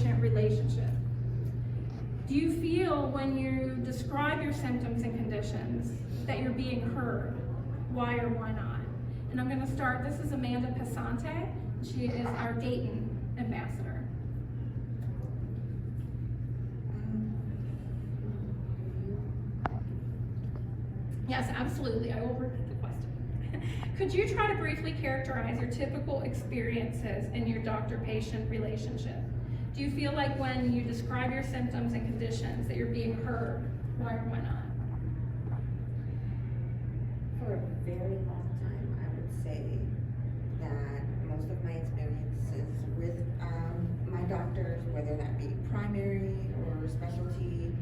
doctor-patient relationship. Do you feel when you describe your symptoms and conditions that you're being heard? Why or why not? And I'm gonna start, this is Amanda Pesante. She is our Dayton ambassador. Yes, absolutely, I will repeat the question. Could you try to briefly characterize your typical experiences in your doctor-patient relationship? Do you feel like when you describe your symptoms and conditions that you're being heard? Why or why not? For a very long time, I would say that most of my experiences with my doctors, whether that be primary or specialty,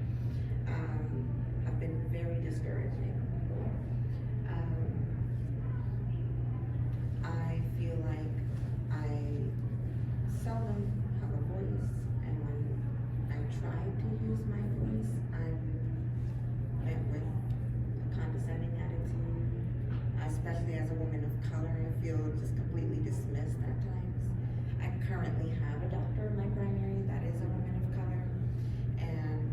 have been very discouraging. I feel like I seldom have a voice, and when I try to use my voice, I'm met with a condescending attitude. Especially as a woman of color, I feel just completely dismissed at times. I currently have a doctor in my primary that is a woman of color, and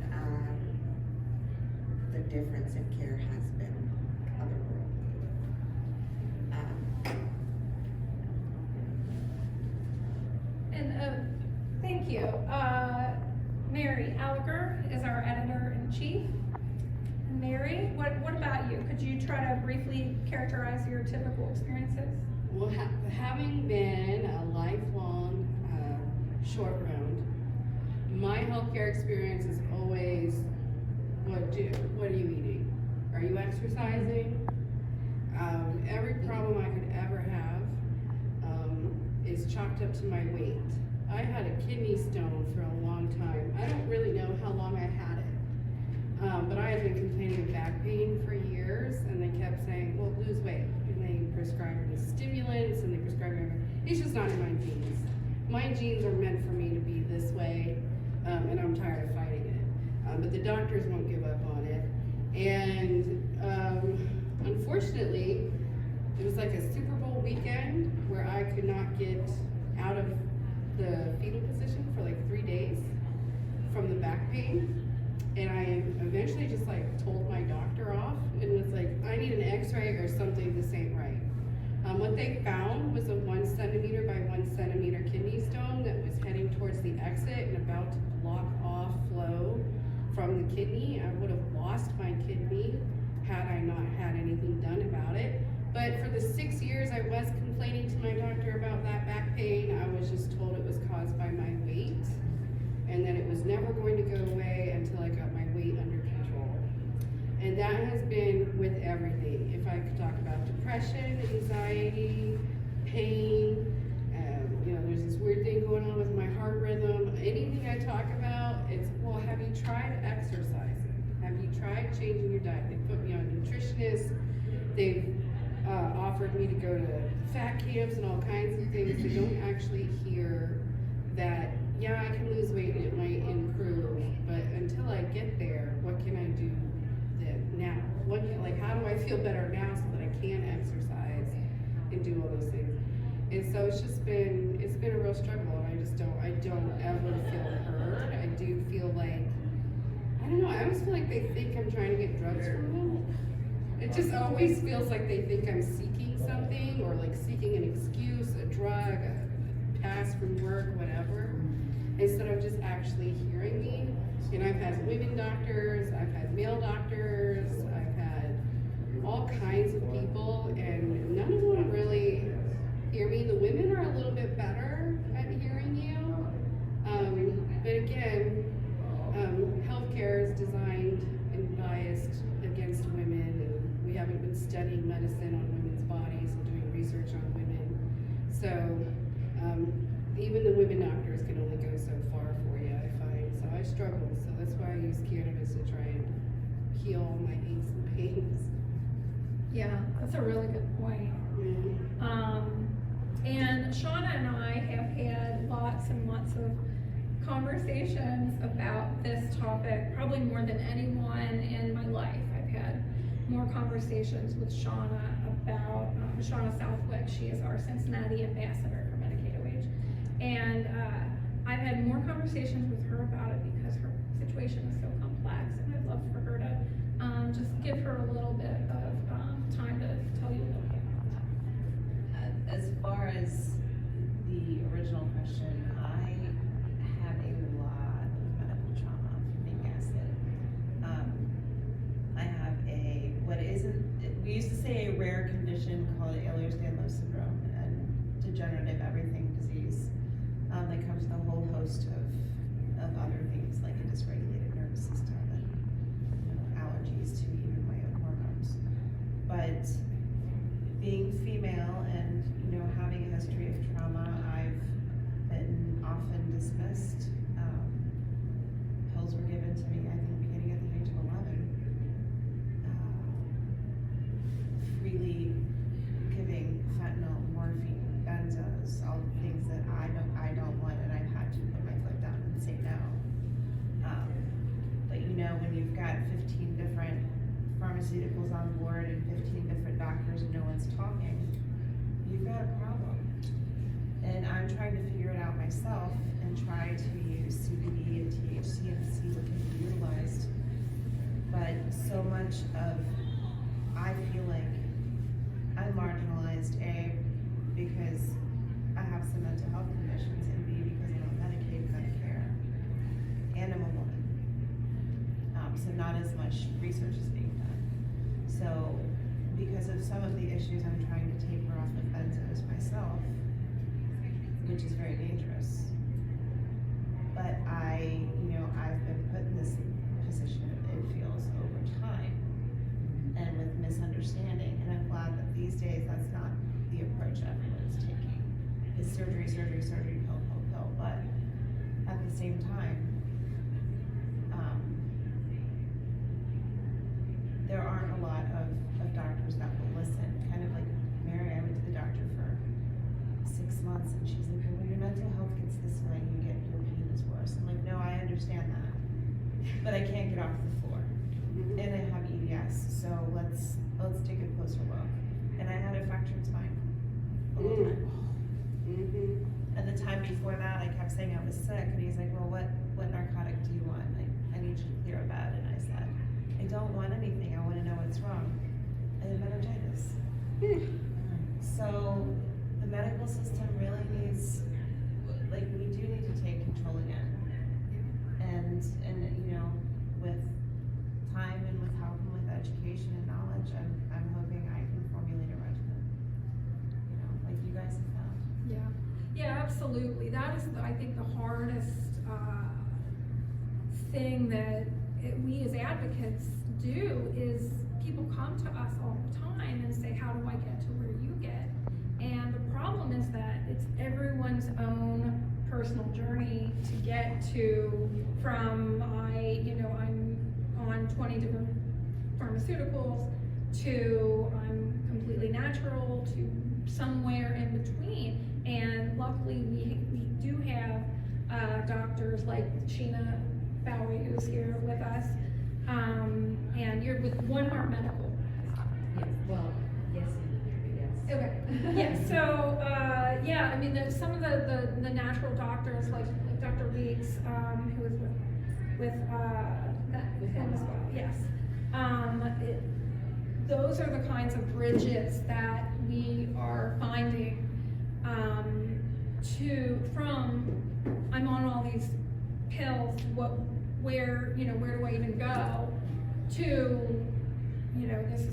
the difference in care has been otherworldly. Thank you. Mary Alleger is our editor-in-chief. Mary, what about you? Could you try to briefly characterize your typical experiences? Well, having been a lifelong short round, my healthcare experience is always, what are you eating? Are you exercising? Every problem I could ever have is chalked up to my weight. I had a kidney stone for a long time. I don't really know how long I had it. But I had been complaining of back pain for years, and they kept saying, well, lose weight. And they prescribed me stimulants, and they prescribed me, it's just not in my genes. My genes are meant for me to be this way, and I'm tired of fighting it. But the doctors won't give up on it. And unfortunately, it was like a Super Bowl weekend where I could not get out of the fetal position for like 3 days from the back pain. And I eventually just like told my doctor off and was like, I need an x-ray or something, this ain't right. What they found was a 1 centimeter by 1 centimeter kidney stone that was heading towards the exit and about to block off flow from the kidney. I would have lost my kidney had I not had anything done about it. But for the 6 years I was complaining to my doctor about that back pain, I was just told it was caused by my weight, and that it was never going to go away until I got my weight under control. And that has been with everything. If I could talk about depression, anxiety, pain, there's this weird thing going on with my heart rhythm. Anything I talk about, it's, well, have you tried exercising? Have you tried changing your diet? They put me on nutritionists. They've offered me to go to fat camps and all kinds of things. They don't actually hear that, yeah, I can lose weight and it might improve, but until I get there, what can I do now? How do I feel better now so that I can exercise and do all those things? And so it's been a real struggle, and I don't ever feel heard. I do feel like, I don't know, I always feel like they think I'm trying to get drugs from them. It just always feels like they think I'm seeking something, or like seeking an excuse, a drug, a pass from work, whatever, instead of just actually hearing me. And I've had women doctors, I've had male doctors, I've had all kinds of people, and none of them really hear me. The women are a little bit better at hearing you. But again, healthcare is designed and biased against women, and we haven't been studying medicine on women's bodies and doing research on women. So even the women doctors can only go so far for you, I find. So I struggle, so that's why I use cannabis to try and heal all my aches and pains. Yeah, that's a really good point. And Shawna and I have had lots and lots of conversations about this topic, probably more than anyone in my life. I've had more conversations with Shawna about Shawna Southwick. She is our Cincinnati ambassador for MedicateOH. And I've had more conversations conversations with her about it because her situation is so complex, and I'd love for her to just give her a little bit of time to tell you a little bit about that. As far as the original question, I have a lot of medical trauma from being gaslit. I have we used to say a rare condition called Alleger and Shawna syndrome, and degenerative everything disease that comes with a whole host of other things like a dysregulated nervous system and allergies to even my own hormones. But being female and having a history of trauma, I've been often dismissed. Pills were given to me, I think, beginning at the age of 11. Freely giving fentanyl, morphine, benzos, all the things that I don't want, and I've had to put my foot down and say no. But when you've got 15 different pharmaceuticals on board and 15 different doctors and no one's talking, you've got a problem. And I'm trying to figure it out myself and try to use CBD and THC and see what can be utilized. But so much of, I feel like I'm marginalized, A, because I have some mental health conditions, and B, because I'm on Medicaid, Medicare, and I'm a woman. So not as much research is being done. So because of some of the issues, I'm trying to taper off of benzos myself, which is very dangerous. But I've been put in this position, it feels, over time, and with misunderstanding, and I'm glad that these days that's not the approach everyone's taking. It's surgery, surgery, surgery, pill, pill, pill, but at the same time, there aren't a lot of doctors that will listen. Kind of like Mary, I went to the doctor for 6 months, and she's like, well, when your mental health gets this way, your pain is worse. I'm like, no, I understand that, but I can't get off the floor, and I have EDS, so let's take a closer look. And I had a fractured spine the whole time. And the time before that, I kept saying I was sick, and he's like, well, what narcotic do you want? I need you to clear a bed. And I said, I don't want anything, I want to know what's wrong. I have meningitis. So the medical system really needs, we do need to take control again. And with time and with help and with education and knowledge, I'm hoping I can formulate a regimen, like you guys have found. Yeah, absolutely. That is, I think, the hardest thing that we as advocates do is people come to us all the time and say, how do I get to where you get? And the problem is that it's everyone's own personal journey to get from I'm on 20 different pharmaceuticals to I'm completely natural to somewhere in between. And luckily we do have doctors like Sheena Bowery, who's here with us, and you're with One Heart Medical. Yes, well, yes, yes. Okay. Yeah. So I mean, some of the natural doctors like Dr. Weeks, who is with him as well. Yes. Those are the kinds of bridges that we are finding I'm on all these pills, where do I even go, to this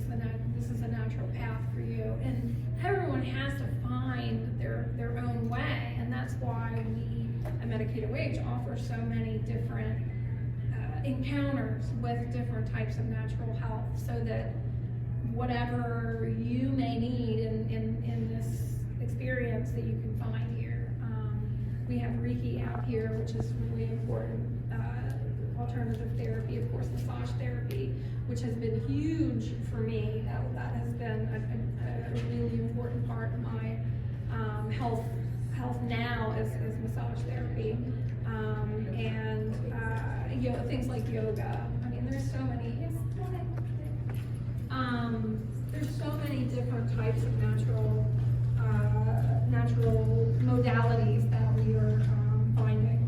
is a natural path for you. And everyone has to find their own way, and that's why we at MedicateOH offer so many different encounters with different types of natural health, so that whatever you may need in this experience that you can find here. We have Reiki out here, which is really important. Alternative therapy, of course, massage therapy, which has been huge for me. That has been a really important part of my health now is massage therapy, and things like yoga. I mean, there's so many. There's so many different types of natural modalities that we are finding.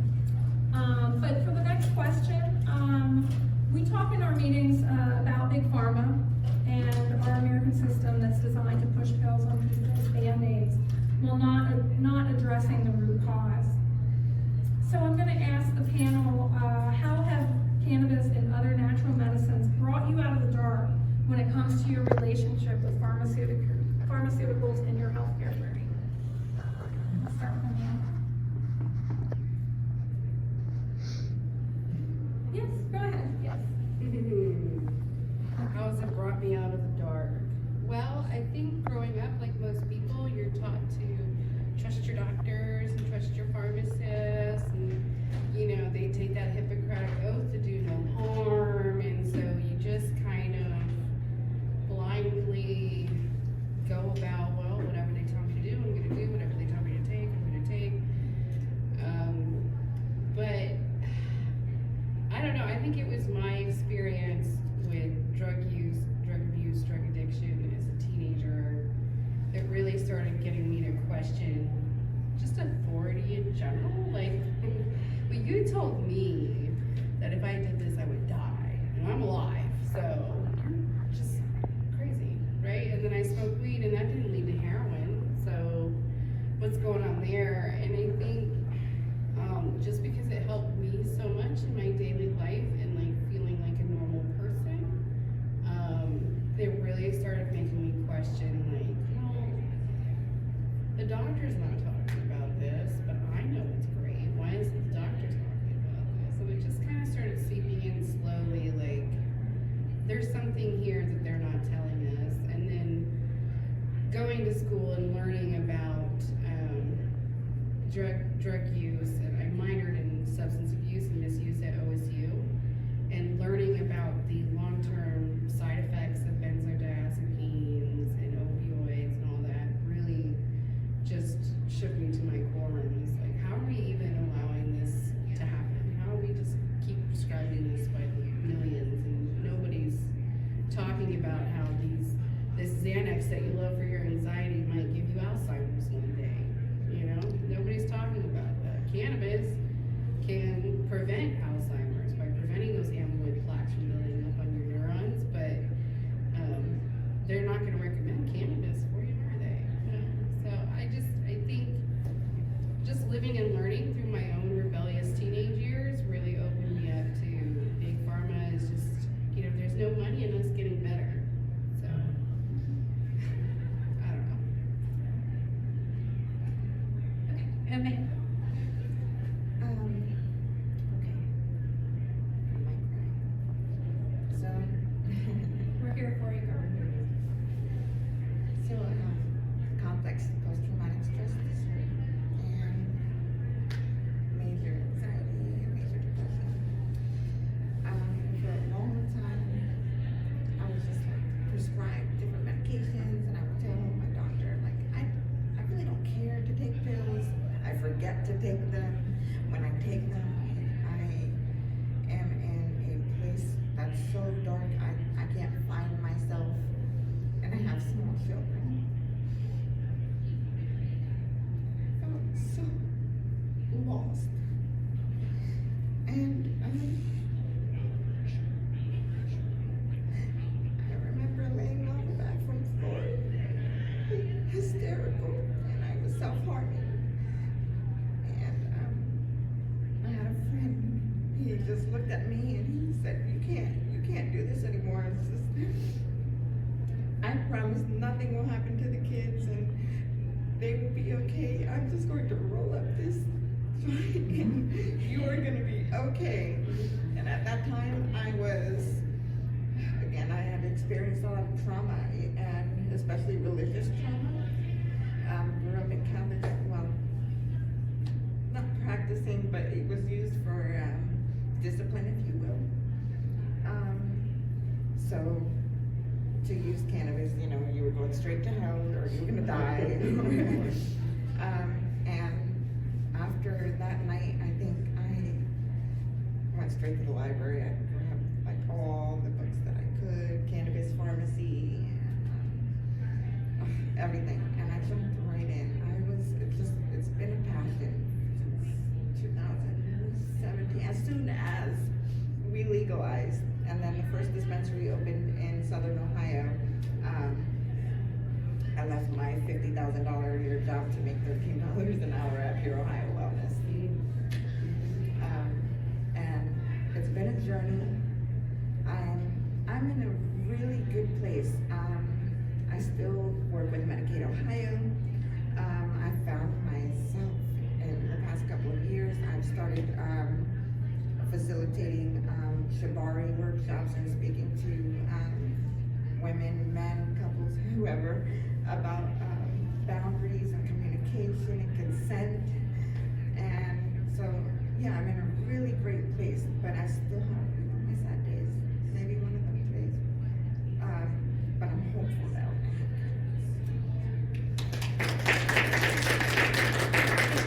brought me out of the dark? Well, I think growing up, like most people, you're taught to trust your doctors and trust your pharmacists, and you know, they take that Hippocratic oath to do no harm, and so you just kind of blindly go about, well, whatever they tell me to do, I'm gonna do, whatever they tell me to take, I'm gonna take. But I don't know, I think it was my experience with drug use, drug abuse, drug addiction as a teenager that really started getting me to question just authority in general. Like, well, you told me that if I did this, I would die, and I'm alive, so you're just crazy, right? And then I smoked weed, and that didn't lead to heroin, so what's going on there? And I think just because it helped me so much in my daily life and like feeling like a normal person, it really started making me question, like, well, the doctor's not talking about this, but I know it's great. Why isn't the doctor talking about this? And it just kind of started seeping in slowly, like, there's something here that they're not telling us. And then going to school and learning about drug use, and I minored in substance abuse and misuse at OSU, and learning about the long-term side effects of benzodiazepines and opioids and all that really just shook me to my core, and was like, how are we even allowing this to happen? How do we just keep prescribing this by the millions, and nobody's talking about how this Xanax that you love for your anxiety might give you Alzheimer's one day? You know, nobody's talking about that. Cannabis can prevent Alzheimer's by preventing those amyloid plaques from building up on your neurons, but they're not going to recommend cannabis for you, are they? You know? So I think just living and learning through my own rebellious teenage years really opened me up to big pharma is just, you know, there's no money in us getting better. So I don't know. Amanda. Okay. I might cry. So, We're here for you, girl. so I have complex post-traumatic stress disorder and major anxiety and major depression. For a long time, I was just like prescribed different medications, and I would tell my doctor, like, I really don't care to take pills. I forget to take them. When I take them, I am in a place that's so dark, I can't find myself, and I have small children. I felt so lost. And I remember laying on the bathroom floor, hysterical, and I was self-harming. I had a friend, he just looked at me and he said, you can't do this anymore. It's just, I promise nothing will happen to the kids and they will be okay. I'm just going to roll up this joint and you are gonna be okay. And at that time I had experienced a lot of trauma, and especially religious trauma. Grew up in Catholic, well, not practicing, but it was used for discipline, if you will. So to use cannabis, you know, you were going straight to hell or you were gonna die. And after that night, I think I went straight to the library. I grabbed like all the books that I could, cannabis pharmacy, and everything. And I jumped right in. It's been a passion since 2017, as soon as we legalized. And then the first dispensary opened in Southern Ohio. I left my $50,000 a year job to make $13 an hour at Pure Ohio Wellness. And it's been a journey. I'm in a really good place. I still work with MedicateOH. I found myself in the past couple of years. I've started facilitating shibari workshops and speaking to women, men, couples, whoever, about boundaries and communication and consent. And so, yeah, I'm in a really great place, but I still have my sad days, maybe one of them days. But I'm hopeful that I'll get through Thank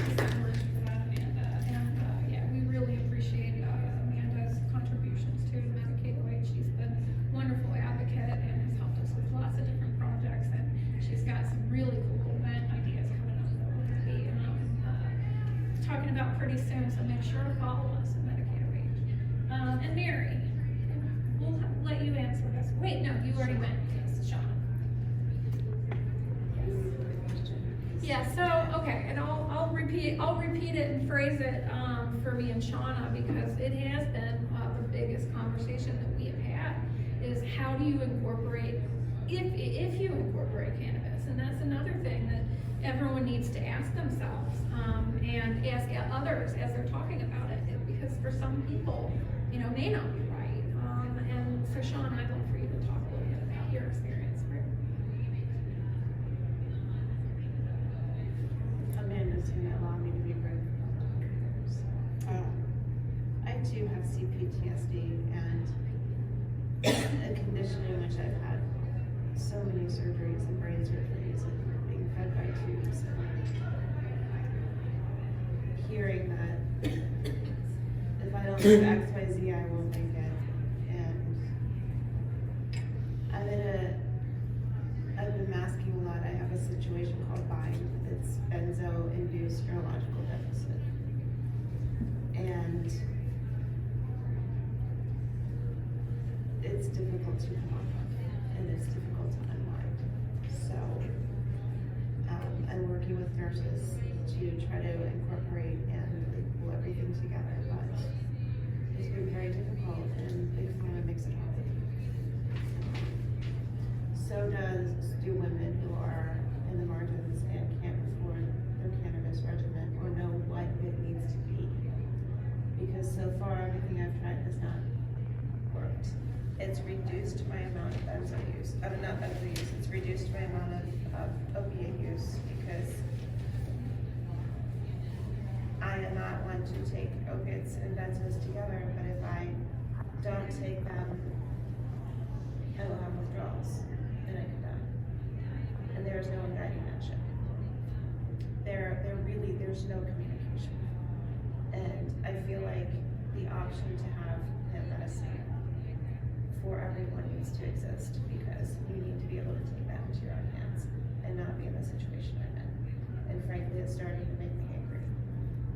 you so much for that, Amanda. And, yeah, we really appreciate Amanda's contributions to MedicateOH. She's been a wonderful advocate and has helped us with lots of different projects. And she's got some really cool event ideas coming up that we're gonna be talking about pretty soon. So make sure to follow us at MedicateOH. And Mary, we'll let you answer this. Wait, no, you already went. Yes, Shawna. Yeah, so, okay, and I'll repeat it and phrase it, for me and Shawna, because it has been, the biggest conversation that we have had, is how do you incorporate, if you incorporate cannabis, and that's another thing that everyone needs to ask themselves, and ask others as they're talking about it, because for some people, may not be right, and so Shawna, I'd love for you to talk a little bit about your experience, right? Amanda's gonna allow me to be brief. I too have CPTSD and a condition in which I've had so many surgeries and brain surgeries and being fed by tubes and hearing that if I don't do X, Y, Z, I won't make it. And I've been masking a lot. I have a situation called BIND. It's benzo-induced neurological deficit. And it's difficult to come off of, and it's difficult to unwind. So, I'm working with nurses to try to incorporate and pull everything together, but it's been very difficult, and Big Pharma makes it hard. So do women who are in the margins and can't afford their cannabis regimen or know what it needs to be. Because so far, everything I've tried has not worked. It's reduced my amount of benzo use, not benzo use, it's reduced my amount of opiate use, because I am not one to take opiates and benzos together, but if I don't take them, I will have withdrawals, and I could die. And there is no one guiding that ship. There's no communication. And I feel like the option to have plant medicine for everyone needs to exist, because you need to be able to take that into your own hands and not be in the situation I'm in. And frankly, it's starting to make me angry,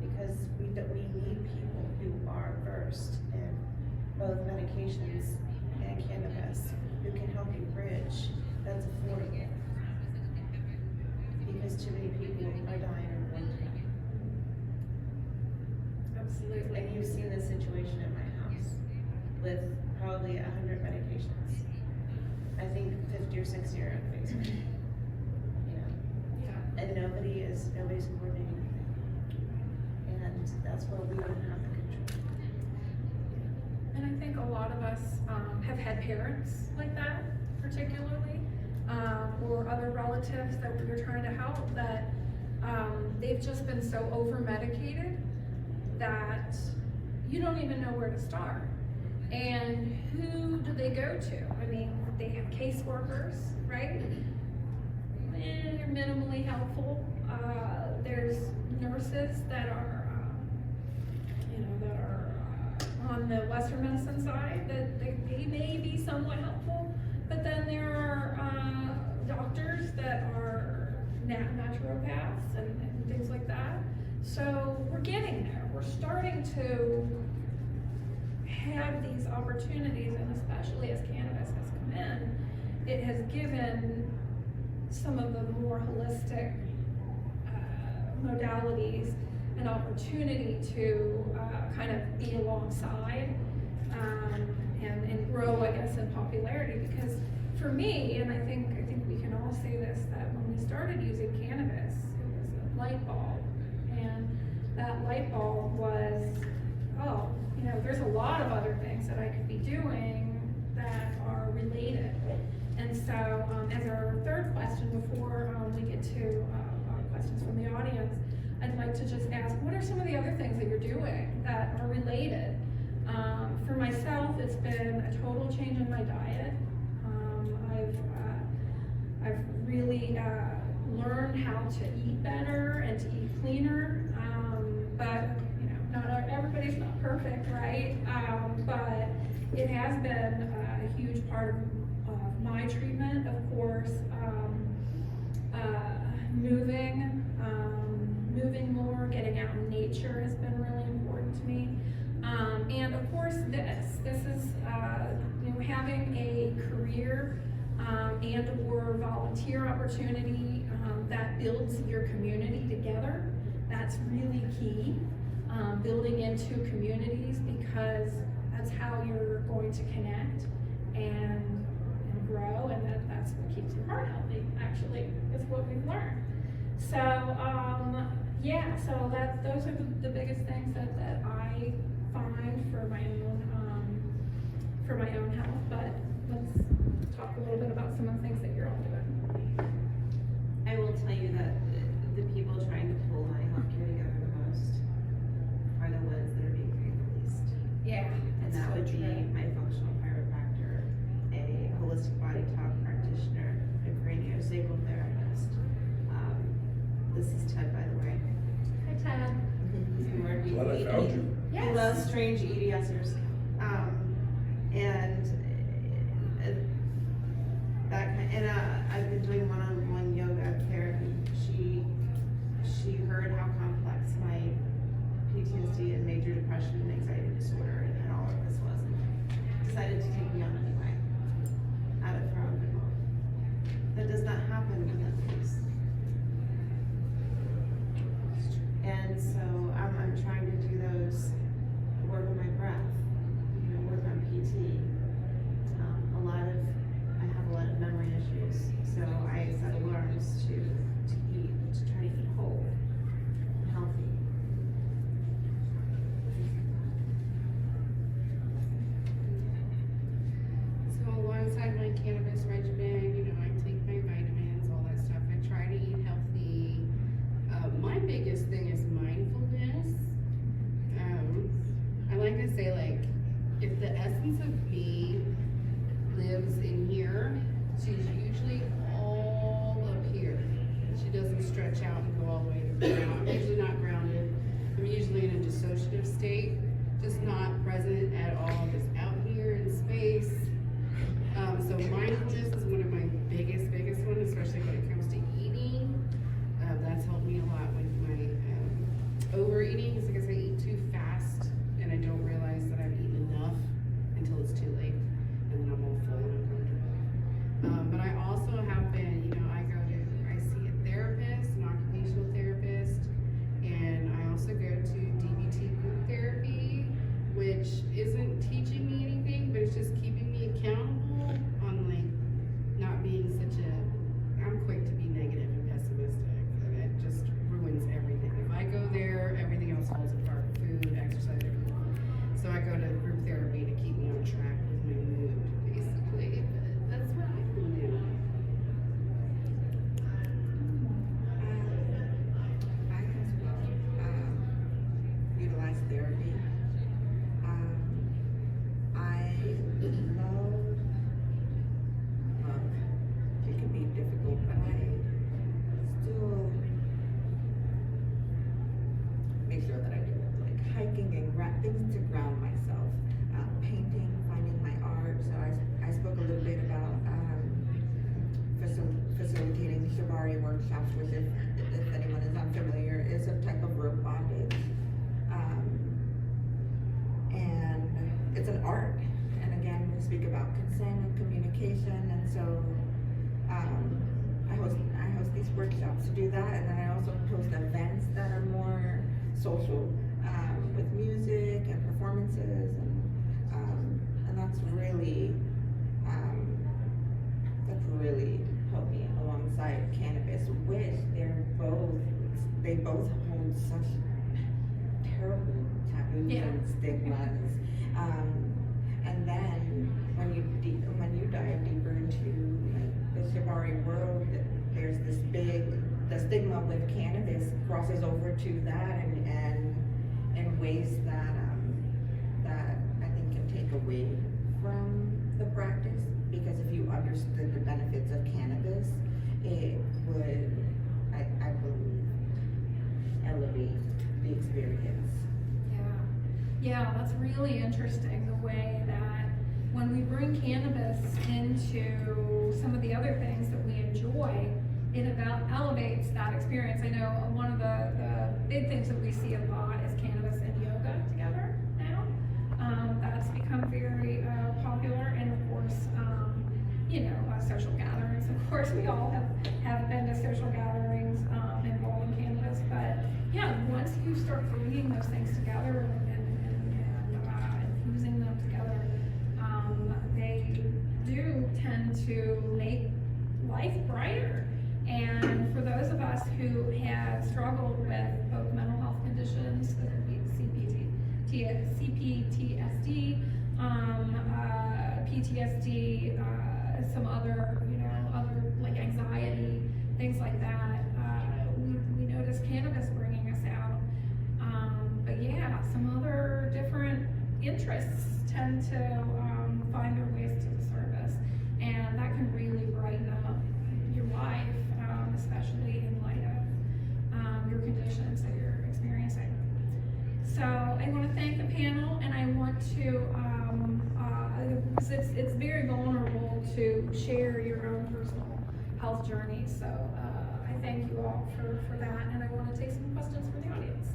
because we need people who are versed in both medications and cannabis who can help you bridge that's affordable. Because too many people are dying or going to die. Absolutely. And you've seen the situation at my house with probably 100 medications. I think 50 or 60 are in phase 1. Yeah. And nobody's coordinating. And that's where we don't have the control. And I think a lot of us have had parents like that, particularly, or other relatives that we're trying to help, that they've just been so over-medicated that you don't even know where to start. And who do they go to? I mean, they have caseworkers, right? They're minimally helpful. There's nurses that are, on the Western medicine side, that they may be somewhat helpful, but then there are doctors that are naturopaths and things like that. So we're getting there. We're starting to have these opportunities, and especially as cannabis has come in, it has given some of the more holistic modalities an opportunity to kind of be alongside and grow, I guess, in popularity. Because for me, and I think we can all say this, that when we started using cannabis, it was a light bulb, and that light bulb was, there's a lot of other things that I could be doing that are related. And so, as our third question, before we get to questions from the audience, I'd like to just ask, what are some of the other things that you're doing that are related? For myself, it's been a total change in my diet. I've really learned how to eat better and to eat cleaner, but you know, not everybody's not perfect, right? But it has been a huge part of my treatment, of course. Moving more, getting out in nature has been really important to me. And of course, this is you know, having a career and or volunteer opportunity that builds your community together. That's really key. Building into communities, because that's how you're going to connect and grow, and that's what keeps your heart healthy, actually, is what we've learned. So, yeah, so those are the biggest things that I find for my own health. But let's talk a little bit about some of the things that you're all doing. I will tell you that the people trying to pull my healthcare together the most are the ones that are being paid the least. Yeah, And that would be my functional chiropractor, a holistic body talk practitioner, a craniosacral therapist. This is Ted, by the way. Hi, Ted. Glad I found you. Yes. He loves strange EDSers. And that kind, and I've been doing one-on-one yoga therapy. She heard how complex my PTSD and major depression and anxiety disorder and all of this was, and decided to take me on anyway, out of her own good. That does not happen with athletes. And so I'm trying to do those, work on my breath, you know, work on PT. I have a lot of memory issues, so I set alarms to eat, to try to eat whole, and healthy. So alongside my cannabis regimen, you know, I take my vitamins, all that stuff. I try to eat healthy. My biggest thing is mindfulness. I like to say, like, if the essence of me lives in here, she's usually all up here. She doesn't stretch out and go all the way to the ground. I'm usually not grounded. I'm usually in a dissociative state, just not present at all, just out here in space. So mindfulness is one of my biggest ones, especially when it comes to eating. That's helped me a lot with my overeating, because I guess I eat too fast and I don't realize that I've eaten enough until it's too late, and then I'm all full and uncomfortable. But I also have been, you know, I see a therapist, an occupational therapist, and I also go to DBT group therapy, which isn't teaching me anything, but it's just keeping me accountable on, like, not being such a, I'm quick to be negative and pessimistic, and it just ruins everything. If I go there, everything else falls apart, food, exercise, everything. So I go to group therapy to keep me on track with my mood, basically. But that's what I've been doing. I as well utilize therapy. I love, it can be difficult, but I still make sure that I do like hiking and things to ground myself. Painting, finding my art. So I spoke a little bit about facilitating shibari workshops, which if anyone is unfamiliar, is a type of rope bondage. And it's an art. And again, we speak about consent and communication, and so I host these workshops to do that, and then I also host events that are more social, with music and performances, and that's really helped me alongside cannabis, which they both hold such terrible taboos Yeah. and stigmas. And then when you away from the practice, because if you understood the benefits of cannabis, it would, I believe, elevate the experience. Yeah, that's really interesting, the way that when we bring cannabis into some of the other things that we enjoy, it about elevates that experience. I know one of the big things that we see a lot is cannabis and yoga together now. That's become very popular, and of course, social gatherings. Of course, we all have been to social gatherings involving cannabis, but yeah, once you start bringing those things together and infusing them together, they do tend to make life brighter. And for those of us who have struggled with both mental health conditions, whether it be CPTSD, PTSD, some other, like anxiety, things like that, we notice cannabis bringing us out. But yeah, some other different interests tend to find their ways to the surface, and that can really brighten up your life, especially in light of your conditions that you're experiencing. So I want to thank the panel, and I want to, because it's very vulnerable to share your own personal health journey. So I thank you all for that, and I want to take some questions from the audience.